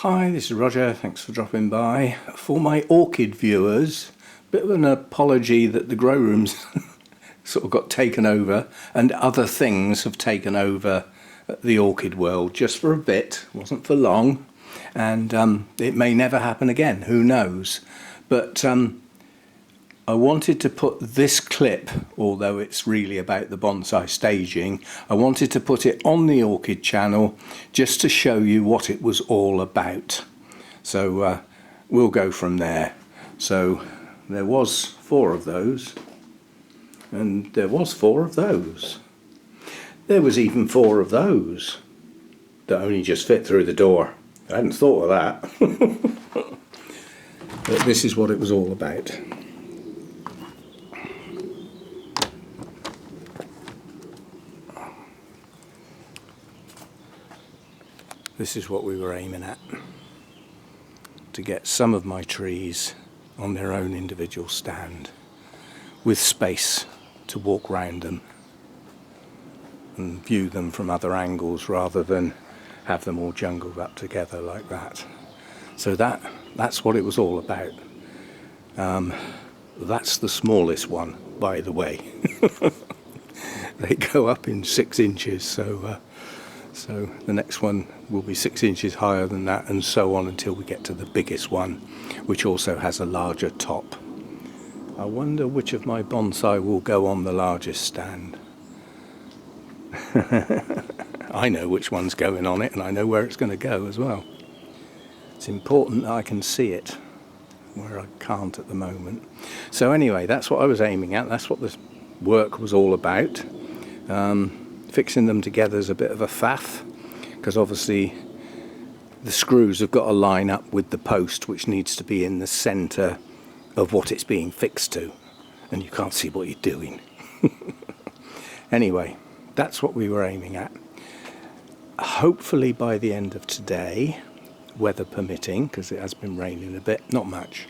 Hi, this is Roger, thanks for dropping by. For my orchid viewers, bit of an apology that the grow rooms sort of got taken over and other things have taken over the orchid world just for a bit, wasn't for long, and it may never happen again, who knows. But I wanted to put this clip, although it's really about the bonsai staging, I wanted to put it on the Orchid Channel just to show you what it was all about. So we'll go from there. So there was 4 of those, and there was 4 of those. There was even 4 of those that only just fit through the door. I hadn't thought of that. But this is what it was all about. This is what we were aiming at, to get some of my trees on their own individual stand with space to walk round them and view them from other angles rather than have them all jungled up together like that. So that's what it was all about. That's the smallest one, by the way. They go up in 6 inches, so the next one will be 6 inches higher than that, and so on until we get to the biggest one, which also has a larger top. I wonder which of my bonsai will go on the largest stand. I know which one's going on it, and I know where it's going to go as well. It's important that I can see it, where I can't at the moment. So anyway, that's what I was aiming at. That's what this work was all about. Fixing them together is a bit of a faff, because obviously the screws have got to line up with the post, which needs to be in the centre of what it's being fixed to, and you can't see what you're doing. Anyway, that's what we were aiming at. Hopefully by the end of today, weather permitting, because it has been raining a bit, not much,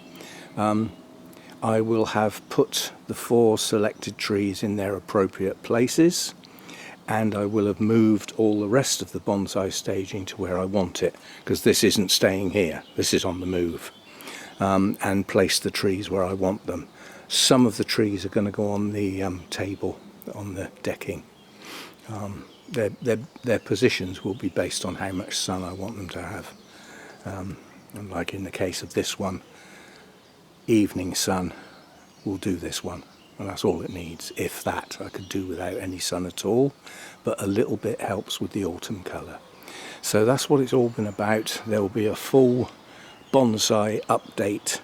I will have put the 4 selected trees in their appropriate places, and I will have moved all the rest of the bonsai staging to where I want it, because this isn't staying here, this is on the move, and place the trees where I want them. Some of the trees are going to go on the table, on the decking. Their positions will be based on how much sun I want them to have. And like in the case of this one, evening sun will do this one. And that's all it needs, if that. I could do without any sun at all, but a little bit helps with the autumn colour. So that's what it's all been about. There will be a full bonsai update,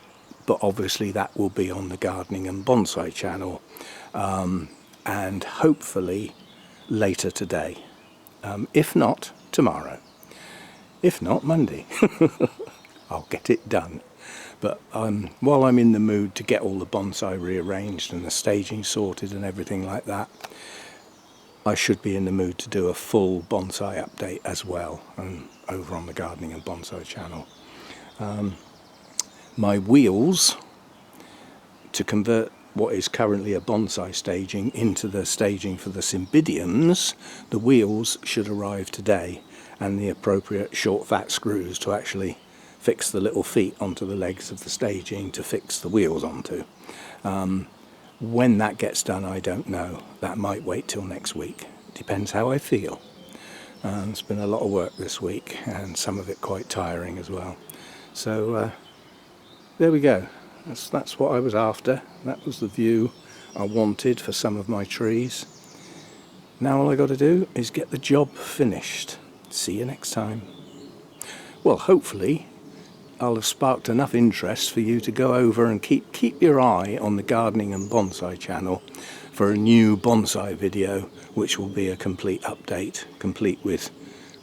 but obviously that will be on the Gardening and Bonsai channel, and hopefully later today. If not, tomorrow. If not, Monday. I'll get it done. But while I'm in the mood to get all the bonsai rearranged and the staging sorted and everything like that, I should be in the mood to do a full bonsai update as well, over on the Gardening and Bonsai channel. My wheels, to convert what is currently a bonsai staging into the staging for the cymbidiums, the wheels should arrive today, and the appropriate short fat screws to actually fix the little feet onto the legs of the staging to fix the wheels onto. When that gets done, I don't know. That might wait till next week. Depends how I feel. It's been a lot of work this week, and some of it quite tiring as well. So there we go. That's what I was after. That was the view I wanted for some of my trees. Now all I got to do is get the job finished. See you next time. Well, hopefully I'll have sparked enough interest for you to go over and keep your eye on the Gardening and Bonsai channel for a new bonsai video, which will be a complete update, complete with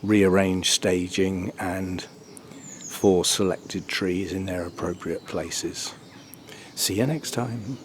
rearranged staging and 4 selected trees in their appropriate places. See you next time.